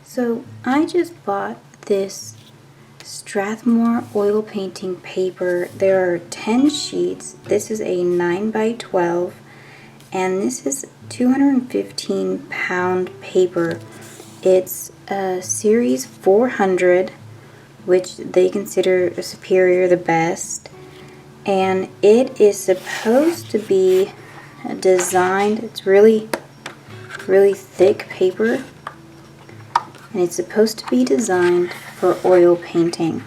So I just bought this Strathmore oil painting paper. There are 10 sheets. This is a 9 by 12 and this is 215-pound paper. It's a series 400, which they consider superior, the best, and it is supposed to be designed, it's really thick paper, and it's supposed to be designed for oil painting.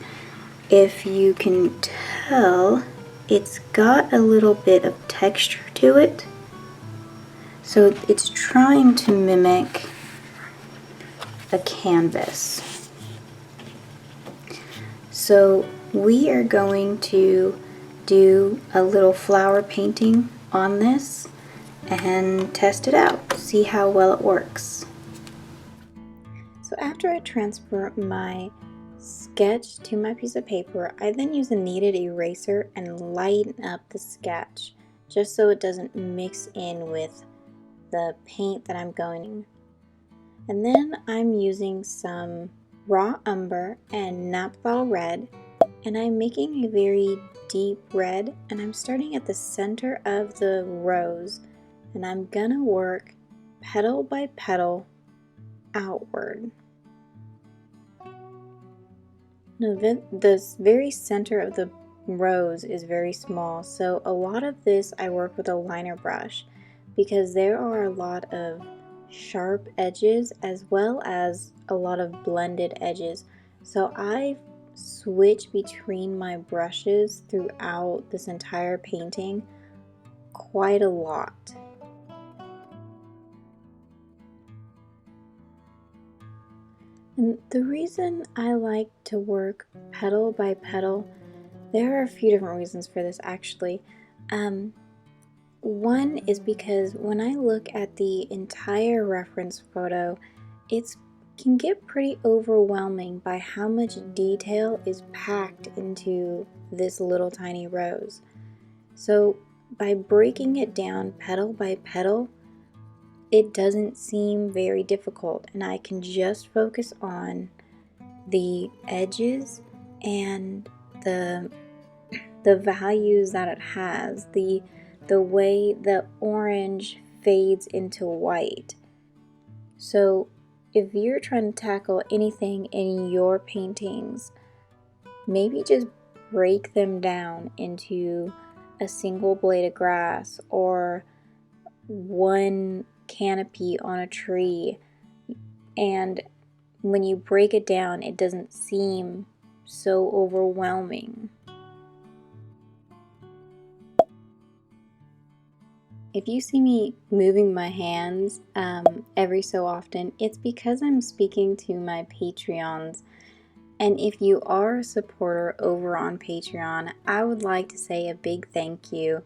If you can tell, it's got a little bit of texture to it, so it's trying to mimic a canvas. So we are going to do a little flower painting on this and test it out, see how well it works. So after I transfer my sketch to my piece of paper, I then use a kneaded eraser and lighten up the sketch just so it doesn't mix in with the paint that I'm going. And then I'm using some raw umber and naphtha red, and I'm making a very deep red, and I'm starting at the center of the rose, and I'm gonna work petal by petal outward. Now, the very center of the rose is very small, so a lot of this I work with a liner brush because there are a lot of sharp edges as well as a lot of blended edges. So I switch between my brushes throughout this entire painting quite a lot. And the reason I like to work petal by petal, there are a few different reasons for this actually. One is because when I look at the entire reference photo, it can get pretty overwhelming by how much detail is packed into this little tiny rose. So by breaking it down petal by petal, it doesn't seem very difficult, and I can just focus on the edges and the values that it has, the way the orange fades into white. So if you're trying to tackle anything in your paintings, maybe just break them down into a single blade of grass or one canopy on a tree, and when you break it down, it doesn't seem so overwhelming. If you see me moving my hands every so often, it's because I'm speaking to my Patreons. And if you are a supporter over on Patreon, I would like to say a big thank you.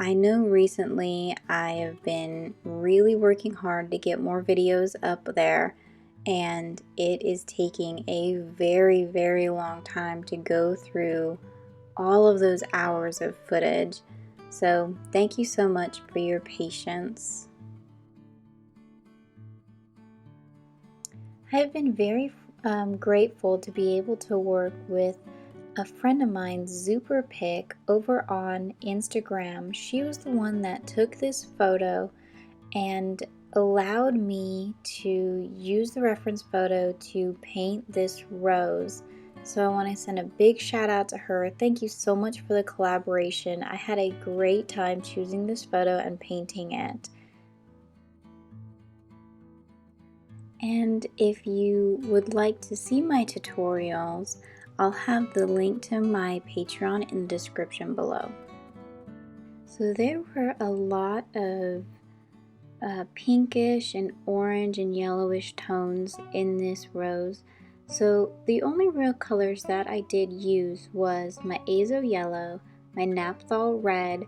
I know recently I have been really working hard to get more videos up there, and it is taking a very, very long time to go through all of those hours of footage. So thank you so much for your patience. I've been very grateful to be able to work with a friend of mine, Zuperpic, over on Instagram. She was the one that took this photo and allowed me to use the reference photo to paint this rose. So I want to send a big shout out to her. Thank you so much for the collaboration. I had a great time choosing this photo and painting it. And if you would like to see my tutorials, I'll have the link to my Patreon in the description below. So there were a lot of pinkish and orange and yellowish tones in this rose. So the only real colors that I did use was my azo yellow, my naphtha red,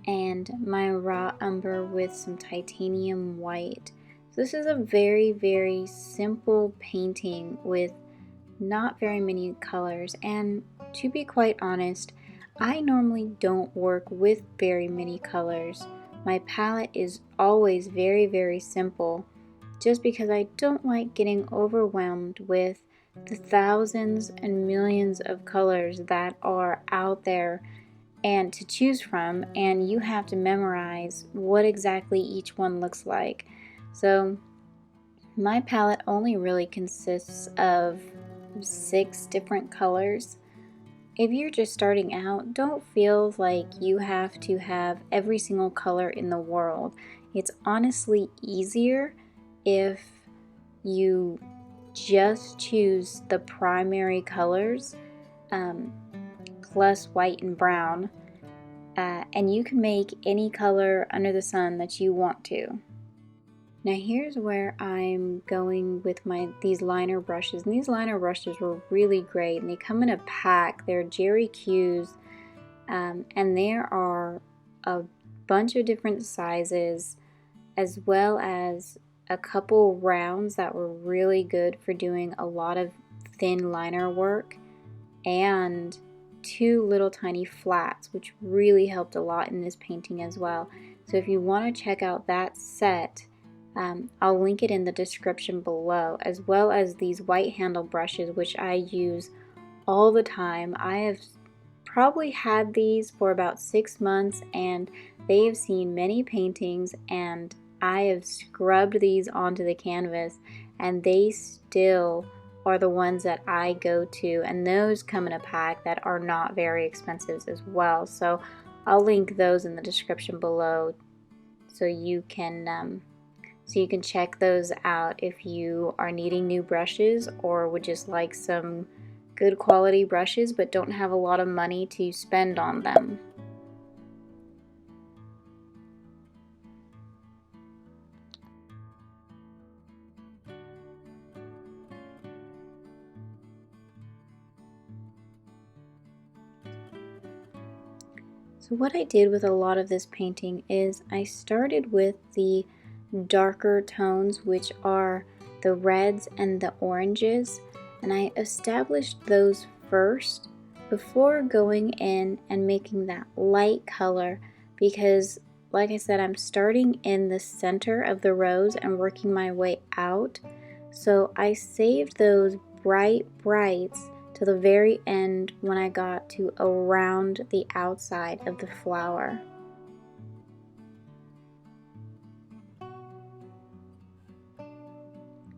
and my raw umber with some titanium white. So this is a very, very simple painting with not very many colors, and to be quite honest, I normally don't work with very many colors. My palette is always very, very simple, just because I don't like getting overwhelmed with the thousands and millions of colors that are out there and to choose from, and you have to memorize what exactly each one looks like. So my palette only really consists of 6 different colors. If you're just starting out, don't feel like you have to have every single color in the world. It's honestly easier if you just choose the primary colors plus white and brown, and you can make any color under the sun that you want to. Now here's where I'm going with these liner brushes, and these liner brushes were really great, and they come in a pack. They're Jerry Q's, and there are a bunch of different sizes, as well as a couple rounds that were really good for doing a lot of thin liner work, and 2 little tiny flats, which really helped a lot in this painting as well. So if you want to check out that set, I'll link it in the description below, as well as these white handle brushes, which I use all the time. I have probably had these for about 6 months, and they have seen many paintings, and I have scrubbed these onto the canvas, and they still are the ones that I go to, and those come in a pack that are not very expensive as well. So I'll link those in the description below so you can check those out if you are needing new brushes or would just like some good quality brushes but don't have a lot of money to spend on them. So what I did with a lot of this painting is I started with the darker tones, which are the reds and the oranges, and I established those first before going in and making that light color, because like I said, I'm starting in the center of the rose and working my way out. So I saved those brights to the very end when I got to around the outside of the flower.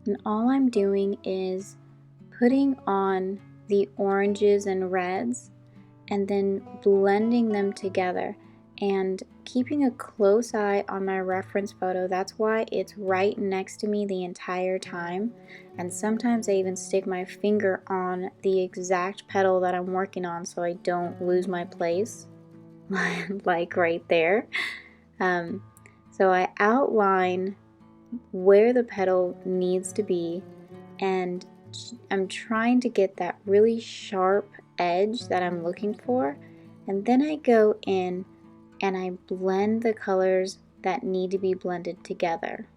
And all I'm doing is putting on the oranges and reds and then blending them together and keeping a close eye on my reference photo. That's why it's right next to me the entire time, and sometimes I even stick my finger on the exact petal that I'm working on so I don't lose my place, like right there. So I outline where the petal needs to be, and I'm trying to get that really sharp edge that I'm looking for, and then I go in and I blend the colors that need to be blended together.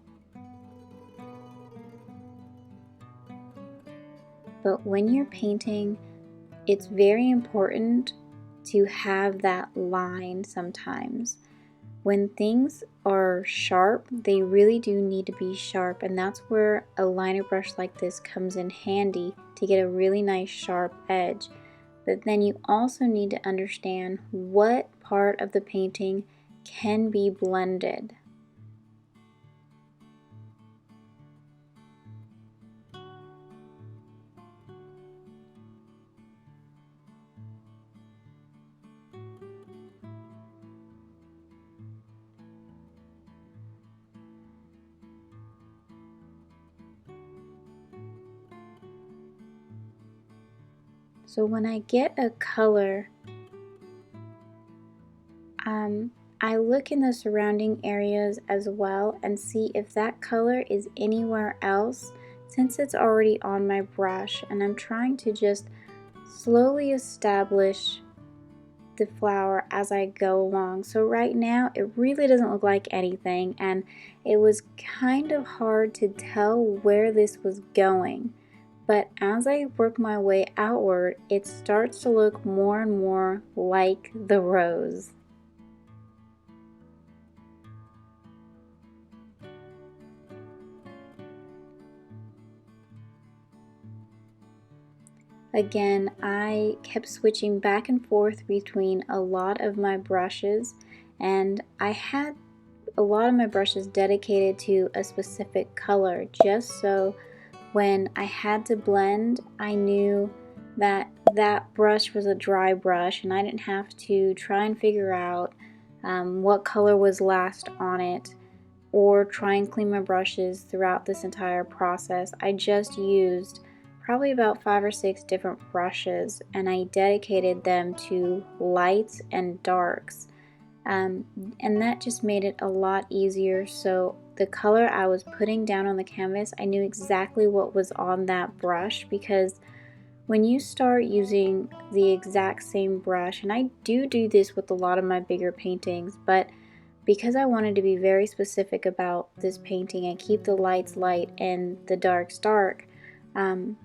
But when you're painting, it's very important to have that line sometimes. When things are sharp, they really do need to be sharp, and that's where a liner brush like this comes in handy to get a really nice sharp edge. But then you also need to understand what part of the painting can be blended. So when I get a color, I look in the surrounding areas as well and see if that color is anywhere else, since it's already on my brush, and I'm trying to just slowly establish the flower as I go along. So right now it really doesn't look like anything, and it was kind of hard to tell where this was going. But as I work my way outward, it starts to look more and more like the rose. Again, I kept switching back and forth between a lot of my brushes, and I had a lot of my brushes dedicated to a specific color, just so when I had to blend, I knew that that brush was a dry brush and I didn't have to try and figure out what color was last on it, or try and clean my brushes throughout this entire process. I just used probably about 5 or 6 different brushes, and I dedicated them to lights and darks. Um, and that just made it a lot easier. So the color I was putting down on the canvas, I knew exactly what was on that brush, because when you start using the exact same brush, and I do this with a lot of my bigger paintings, but because I wanted to be very specific about this painting and keep the lights light and the darks dark, um,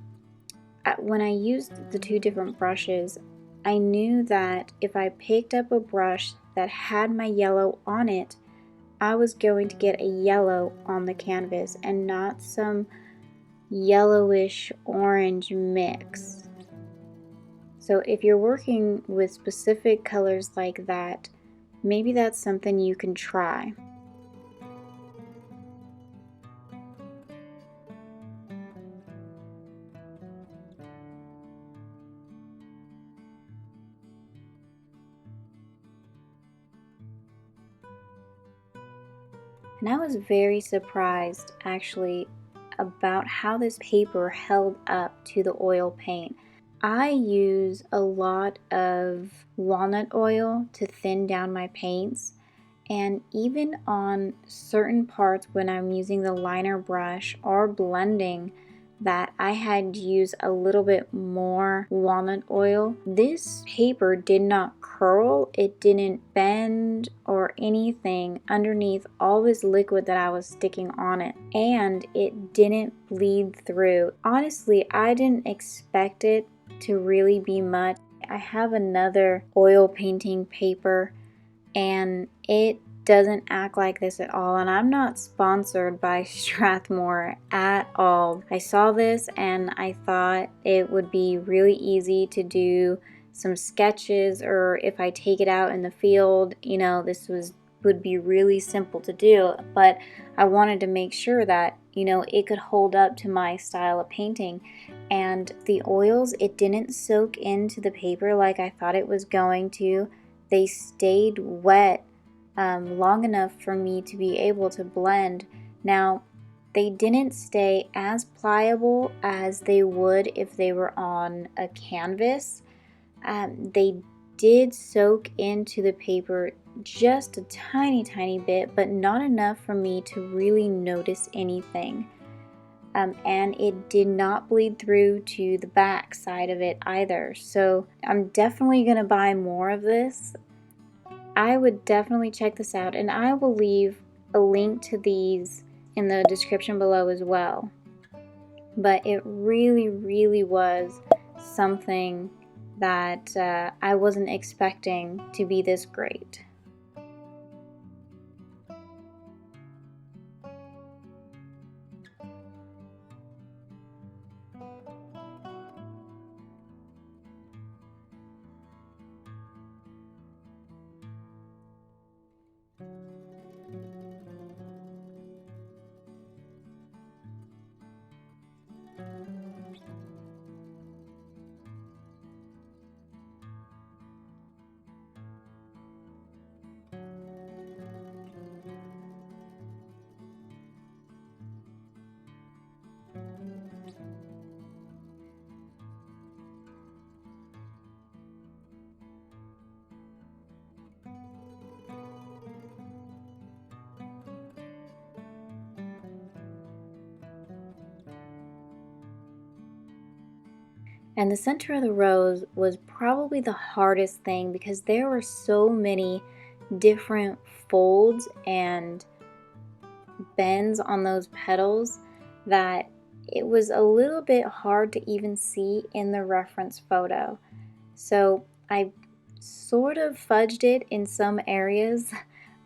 when I used the 2 different brushes, I knew that if I picked up a brush that had my yellow on it, I was going to get a yellow on the canvas and not some yellowish orange mix. So if you're working with specific colors like that, maybe that's something you can try. And I was very surprised actually about how this paper held up to the oil paint. I use a lot of walnut oil to thin down my paints, and even on certain parts when I'm using the liner brush or blending, that I had to use a little bit more walnut oil. This paper did not curl, it didn't bend or anything underneath all this liquid that I was sticking on it, and it didn't bleed through. Honestly, I didn't expect it to really be much. I have another oil painting paper and it doesn't act like this at all, and I'm not sponsored by Strathmore at all. I saw this and I thought it would be really easy to do some sketches, or if I take it out in the field, you know, would be really simple to do, but I wanted to make sure that, you know, it could hold up to my style of painting. And the oils, it didn't soak into the paper like I thought it was going to. They stayed wet long enough for me to be able to blend. Now, they didn't stay as pliable as they would if they were on a canvas. They did soak into the paper just a tiny bit, but not enough for me to really notice anything. And it did not bleed through to the back side of it either. So I'm definitely going to buy more of this. I would definitely check this out, and I will leave a link to these in the description below as well. But it really was something that I wasn't expecting to be this great. And the center of the rose was probably the hardest thing, because there were so many different folds and bends on those petals that it was a little bit hard to even see in the reference photo. So I sort of fudged it in some areas,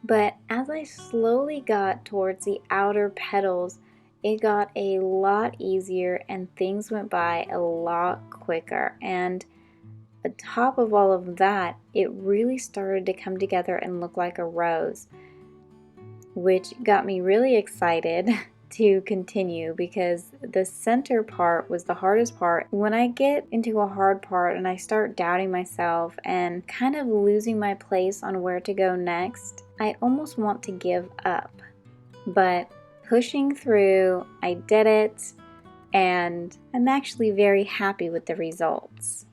but as I slowly got towards the outer petals, it got a lot easier and things went by a lot quicker. And on top of all of that, it really started to come together and look like a rose, which got me really excited to continue, because the center part was the hardest part. When I get into a hard part and I start doubting myself and kind of losing my place on where to go next, I almost want to give up. But pushing through, I did it, and I'm actually very happy with the results.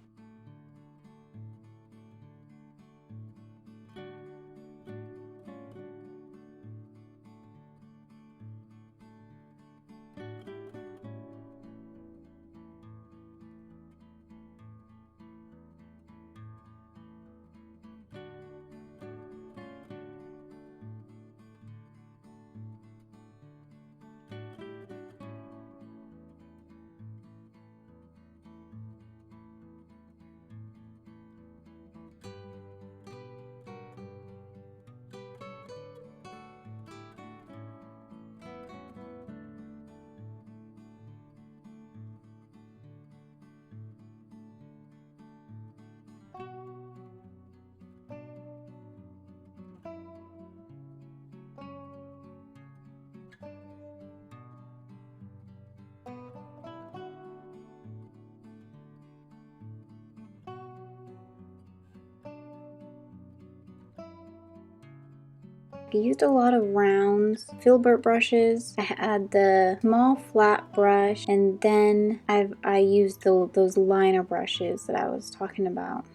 I used a lot of rounds, filbert brushes. I had the small flat brush, and then I used those liner brushes that I was talking about.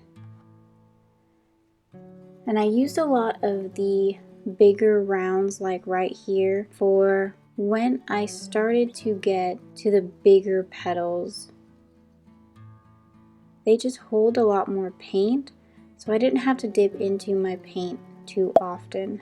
And I used a lot of the bigger rounds, like right here, for when I started to get to the bigger petals. They just hold a lot more paint, so I didn't have to dip into my paint too often.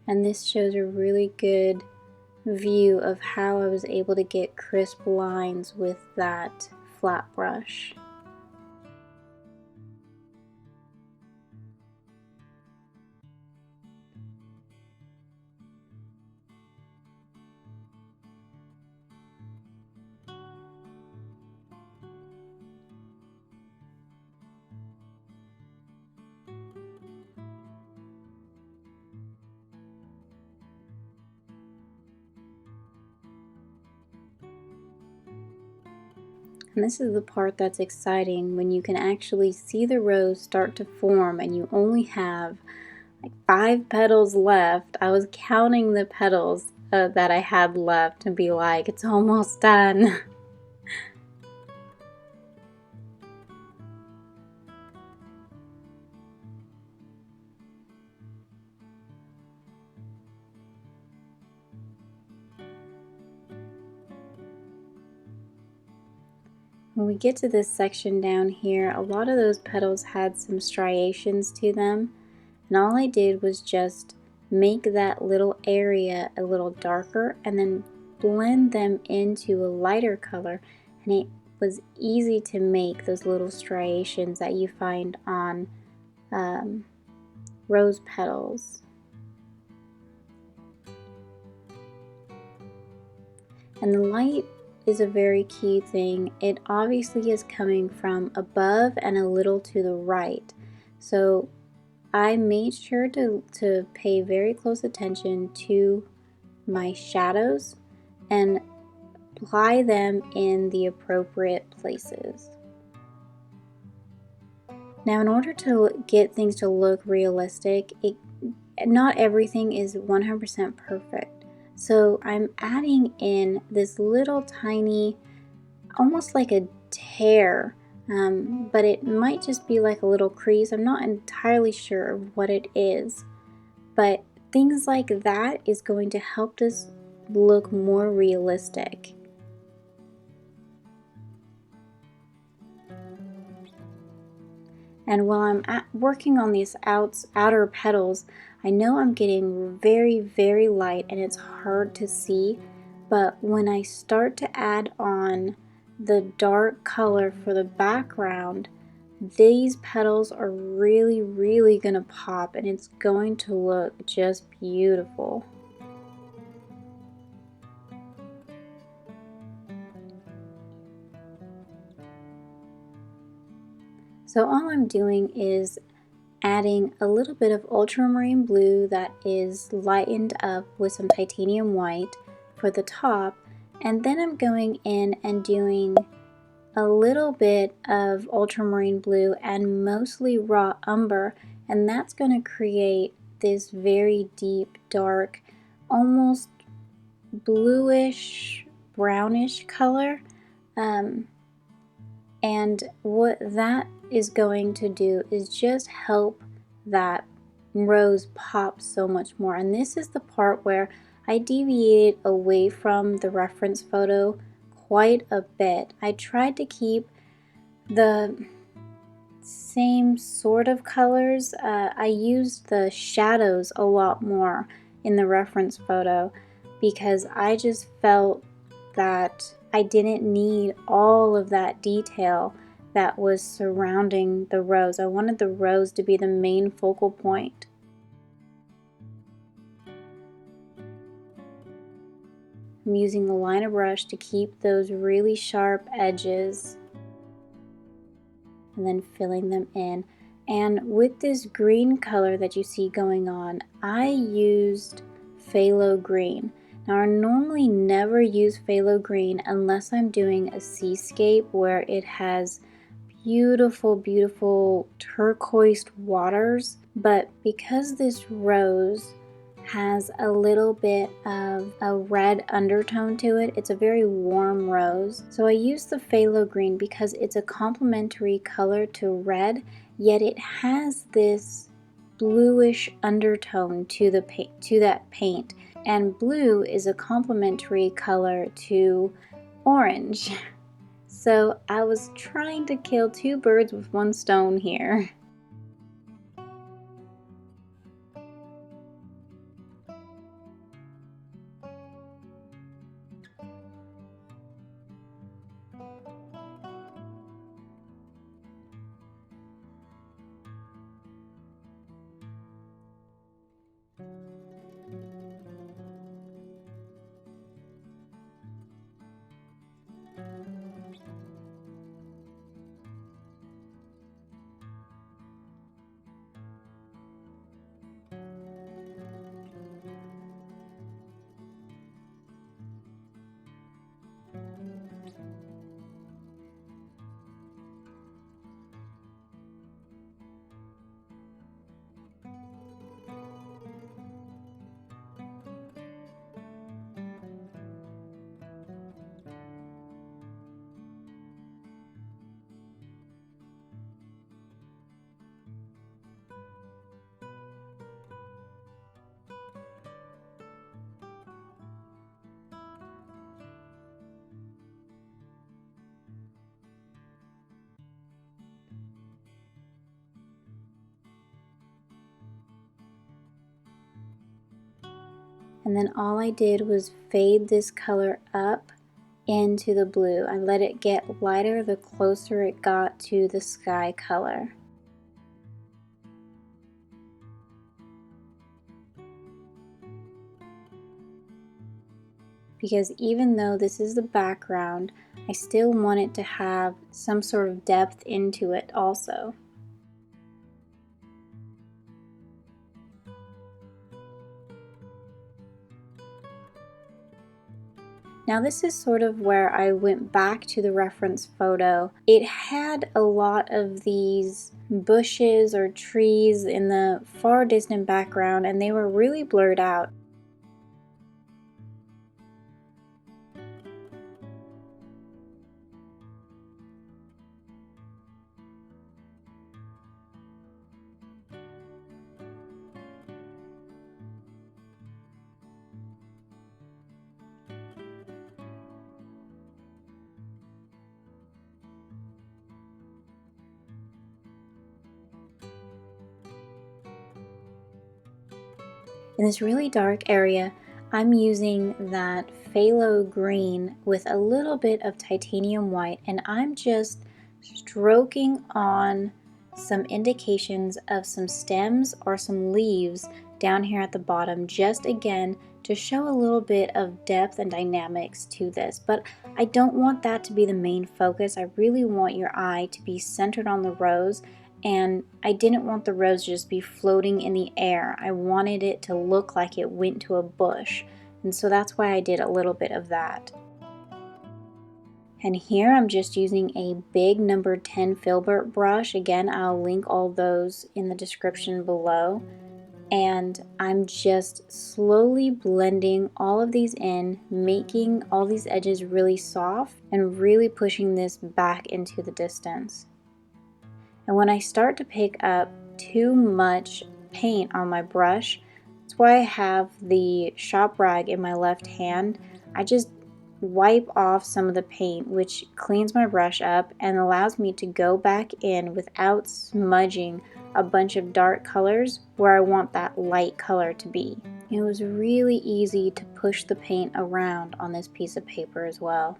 And this shows a really good view of how I was able to get crisp lines with that flat brush. And this is the part that's exciting, when you can actually see the rose start to form and you only have like 5 petals left. I was counting the petals that I had left and be like, it's almost done. When we get to this section down here, a lot of those petals had some striations to them, and all I did was just make that little area a little darker and then blend them into a lighter color, and it was easy to make those little striations that you find on rose petals. And the light is a very key thing. It obviously is coming from above and a little to the right. So I made sure to pay very close attention to my shadows and apply them in the appropriate places. Now, in order to get things to look realistic, not everything is 100% perfect. So I'm adding in this little tiny, almost like a tear, but it might just be like a little crease. I'm not entirely sure what it is, but things like that is going to help this look more realistic. And while I'm working on these outer petals, I know I'm getting very, very light and it's hard to see, but when I start to add on the dark color for the background, these petals are really, really gonna pop and it's going to look just beautiful. So all I'm doing is adding a little bit of ultramarine blue that is lightened up with some titanium white for the top, and then I'm going in and doing a little bit of ultramarine blue and mostly raw umber, and that's going to create this very deep, dark, almost bluish, brownish color. And what that is going to do is just help that rose pop so much more. And this is the part where I deviated away from the reference photo quite a bit. I tried to keep the same sort of colors. I used the shadows a lot more in the reference photo because I just felt that I didn't need all of that detail that was surrounding the rose. I wanted the rose to be the main focal point. I'm using the liner brush to keep those really sharp edges and then filling them in. And with this green color that you see going on, I used phthalo green. Now I normally never use phthalo green unless I'm doing a seascape where it has beautiful, beautiful turquoise waters, but because this rose has a little bit of a red undertone to it, it's a very warm rose, so I use the phthalo green because it's a complementary color to red, yet it has this bluish undertone to that paint, and blue is a complementary color to orange. So I was trying to kill two birds with one stone here. And then all I did was fade this color up into the blue. I let it get lighter the closer it got to the sky color. Because even though this is the background, I still want it to have some sort of depth into it also. Now this is sort of where I went back to the reference photo. It had a lot of these bushes or trees in the far distant background and they were really blurred out. In this really dark area, I'm using that phthalo green with a little bit of titanium white, and I'm just stroking on some indications of some stems or some leaves down here at the bottom, just again to show a little bit of depth and dynamics to this. But I don't want that to be the main focus. I really want your eye to be centered on the rose, and I didn't want the rose to just be floating in the air. I wanted it to look like it went to a bush, and so that's why I did a little bit of that. And here I'm just using a big number 10 filbert brush. Again, I'll link all those in the description below. And I'm just slowly blending all of these in, making all these edges really soft and really pushing this back into the distance. And when I start to pick up too much paint on my brush, that's why I have the shop rag in my left hand. I just wipe off some of the paint, which cleans my brush up and allows me to go back in without smudging a bunch of dark colors where I want that light color to be. It was really easy to push the paint around on this piece of paper as well.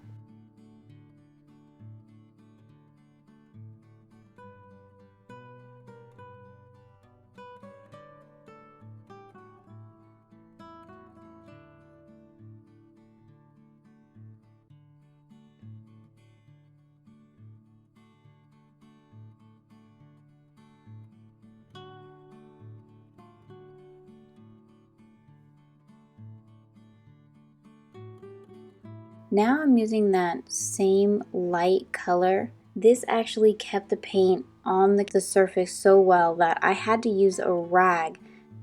Now I'm using that same light color. This actually kept the paint on the surface so well that I had to use a rag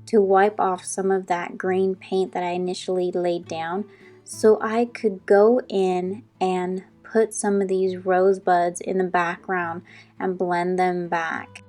to wipe off some of that green paint that I initially laid down so I could go in and put some of these rosebuds in the background and blend them back.